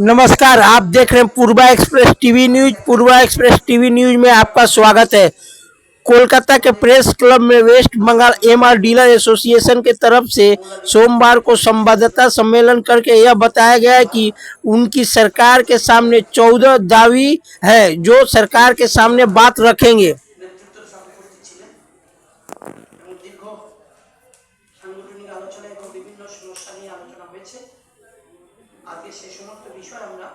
नमस्कार, आप देख रहे हैं Purva express TV news. Purva express TV news में आपका स्वागत है। कोलकाता के प्रेस क्लब में West Bengal MR dealer association की तरफ से सोमवार को संवाददाता सम्मेलन करके यह बताया गया है कि उनकी सरकार के सामने 14 दावी है जो सरकार के सामने बात रखेंगे। আজকে সেই সমস্ত বিষয় আমরা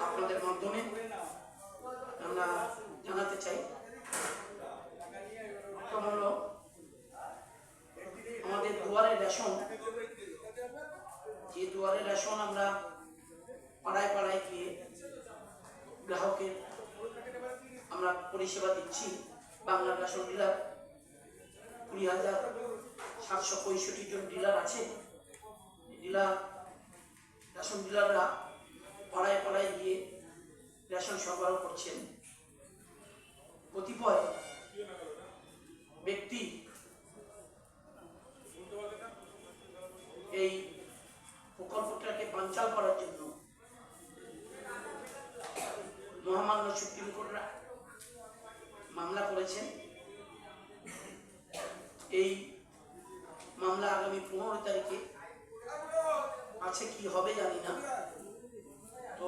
আপনাদের মাধ্যমে আমরা জানাতে চাই। হলো আমাদের দুয়ারে রেশন, যে দুয়ারে রেশন আমরা পাড়ায় পাড়ায় গিয়ে গ্রাহকের আমরা পরিষেবা দিচ্ছি। বাংলা রেশন ডিলার 20,765 জন ডিলার আছে। রেশন ডিলাররা পাড়ায় পাড়ায় গিয়ে রেশন সরবরাহ করছেন। কতিপয় ব্যক্তি এই প্রকল্পটাকে বানচাল করার জন্য মহামান্য সুপ্রিম কোর্টে মামলা করেছেন। এই মামলা আগামী 15 তারিখে আছে, কি হবে জানি না। তো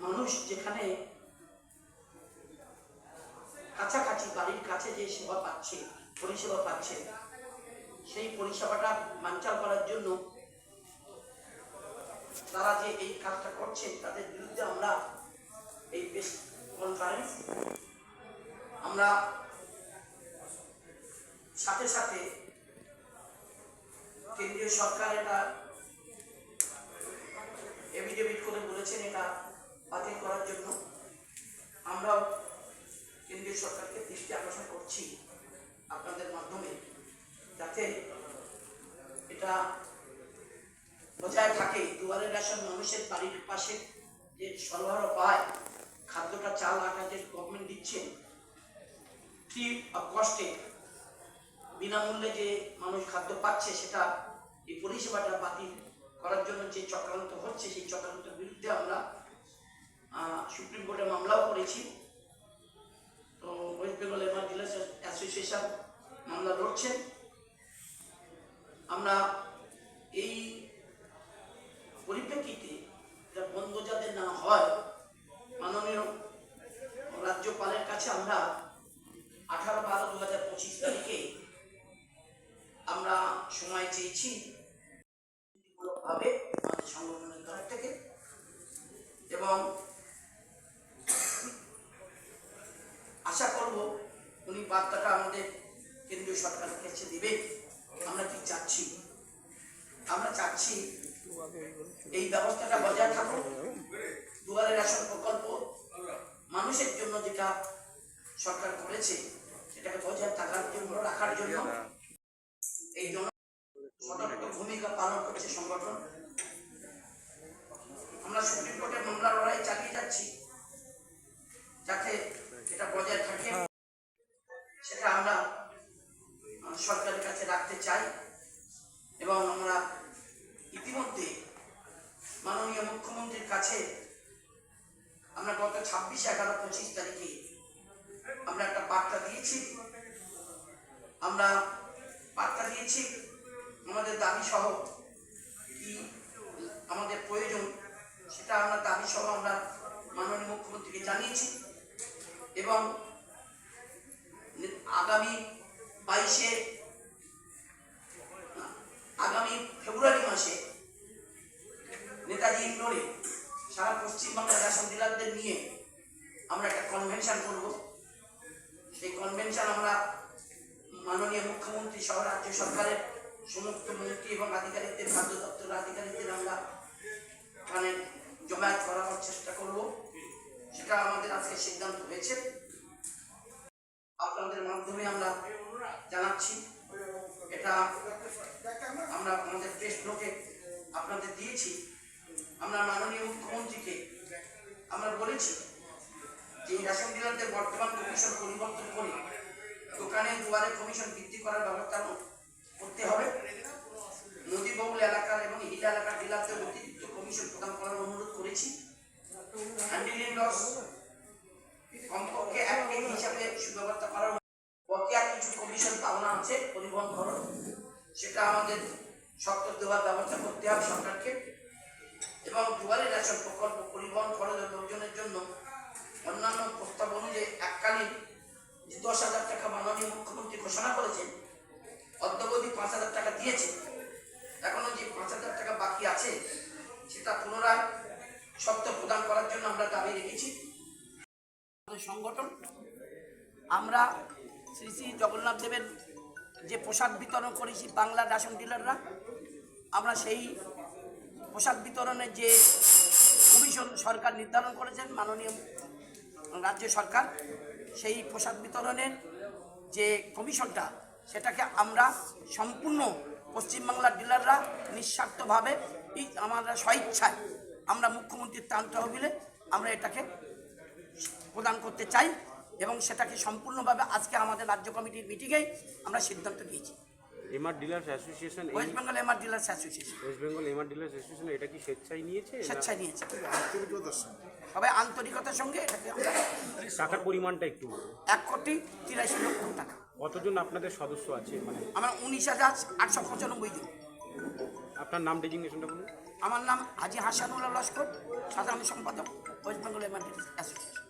মানুষ যেখানে কাছাকাছি বাড়ির কাছে যে সেবা পাচ্ছে, পরিষেবা পাচ্ছে, সেই পরিষেবাটা বানচাল করার জন্য তারা যে এই কাজটা করছে তাদের বিরুদ্ধে আমরা এই প্রেস কনফারেন্স আমরা সাথে সাথে কেন্দ্রীয় সরকার এটা এফিডেভিট করে বলেছেন এটা বাতিল করার জন্য। আমরাও কেন্দ্রীয় সরকারকে দৃষ্টি আকর্ষণ করছি আপনাদের মাধ্যমে, যাতে এটা বজায় থাকে। দুয়ারে রেশন মানুষের বাড়ির পাশে যে সরবরাহ পায়, খাদ্যটা চাল আটা যে গভর্নমেন্ট দিচ্ছে ফ্রি অফ কস্টে, বিনামূল্যে যে মানুষ খাদ্য পাচ্ছে, সেটা এই পরিষেবাটা বাতিল করার জন্য যে চক্রান্ত হচ্ছে, সেই চক্রান্তের বিরুদ্ধে আমরা সুপ্রিম কোর্টে মামলাও করেছি। তো West Bengal MR dealers association মামলা লড়ছেন। আমরা এই পরিপ্রেক্ষিতে বন্ধ যাতে না হয়, মাননীয় রাজ্যপালের কাছে আমরা 18/12/2025 তারিখে আমরা সময় চেয়েছি ভাবে আমাদের সংগঠনের তরফ থেকে, এবং আশা করব উনি বার্তাটা আমাদের কেন্দ্রীয় সরকারের কাছে দিবেন। আমরা কি চাচ্ছি? আমরা চাচ্ছি এই ব্যবস্থাটা বজায় থাকুক। দুয়ারে রেশন প্রকল্প মানুষের জন্য যেটা সরকার করেছে সেটাকে বজায় থাকার জন্য, রাখার জন্য এই জন্য সতর্ক ভূমিকা পালন করছে সংগঠন। আমরা সুপ্রিম কোর্টে মামলা লড়াই চালিয়ে যাচ্ছি যাতে এটা বজায় থাকে, সেটা আমরা সরকারের কাছে রাখতে চাই। এবং আমরা ইতিমধ্যে মাননীয় মুখ্যমন্ত্রীর কাছে আমরা গত 26/11/25 তারিখে আমরা একটা বার্তা দিয়েছি। আমরা বার্তা দিয়েছি আমাদের দাবি সহ কি আমাদের প্রয়োজন, সেটা আমরা দাবি সহ আমরা মাননীয় মুখ্যমন্ত্রীকে জানিয়েছি। এবং আগামী ফেব্রুয়ারি মাসে নেতাজি ইন্ডোরে সারা পশ্চিমবাংলার রেশন ডিলারদের নিয়ে আমরা একটা কনভেনশন করব। সেই কনভেনশন আমরা মাননীয় মুখ্যমন্ত্রী সহ রাজ্য সরকারের সমস্ত মন্ত্রী এবং আধিকারিকদের, খাদ্য দপ্তরের আধিকারিকদের আমরা মানে জমায়েত করার চেষ্টা করব। সেটা আমাদের আজকে সিদ্ধান্ত হয়েছে। আপনাদের মাধ্যমে আমরা জানাচ্ছি। এটা আমরা আমাদের প্রেস ব্লকে আপনাদের দিয়েছি। আমরা মাননীয় মুখ্যমন্ত্রীকে আমরা বলেছি যে রেশন ডিলারদের বর্তমান কমিশন পরিবর্তন করে দোকানে দুয়ারে কমিশন বৃদ্ধি করার ব্যবস্থা করতে হবে। নদীবহুল এলাকার এবং হিল এলাকার ডিলারদের অতিরিক্ত কমিশন প্রদান করার অনুরোধ করেছি। হ্যান্ডেলিং লস কমপক্ষে 1 কেজি হিসাবে সুব্যবস্থা করার বকেয়া কিছু কমিশন পাওনা আছে পরিবহন খরচ, সেটা আমাদের শক্ত দেওয়ার ব্যবস্থা করতে হবে সরকারকে। এবং দুয়ারে রেশন প্রকল্প পরিবহন খরচের লোকজনের জন্য অন্যান্য প্রস্তাব অনুযায়ী এককালীন 10,000 টাকা মাননীয় মুখ্যমন্ত্রী ঘোষণা করেছেন, অদ্যবধি 5,000 টাকা দিয়েছে। এখনো যে 5,000 টাকা বাকি আছে সেটা পুনরায় শর্ত প্রদান করার জন্য আমরা দাবি রেখেছি। সংগঠন আমরা শ্রী শ্রী জগন্নাথ দেবের যে প্রসাদ বিতরণ করেছি বাংলার রেশন ডিলাররা, আমরা সেই প্রসাদ বিতরণের যে কমিশন সরকার নির্ধারণ করেছেন মাননীয় রাজ্য সরকার, সেই প্রসাদ বিতরণের যে কমিশনটা সেটাকে আমরা সম্পূর্ণ পশ্চিমবাংলার ডিলাররা নিঃস্বার্থভাবে আমরা স্বইচ্ছায় আমরা মুখ্যমন্ত্রীর ত্রাণ তহবিলে আমরা এটাকে প্রদান করতে চাই এবং সেটাকে সম্পূর্ণভাবে আজকে আমাদের রাজ্য কমিটির মিটিংয়েই আমরা সিদ্ধান্ত নিয়েছি। MR dealers association, West Bengal MR dealers association, West Bengal MR dealers association এটা কি স্বেচ্ছায় নিয়েছে? স্বেচ্ছায় নিয়েছে, সবাই আন্তরিকতার সঙ্গে এটাকে আমরা। টাকার পরিমাণটা একটু 1,83,00,000 টাকা। কতজন আপনাদের সদস্য আছে? মানে আমার 19,895 জন। আপনার নাম ডেজিগনেশনটা বলুন। আমার নাম হাজি হাসানুল্লাহ লস্কর, সাধারণ সম্পাদক West Bengal MR dealers association.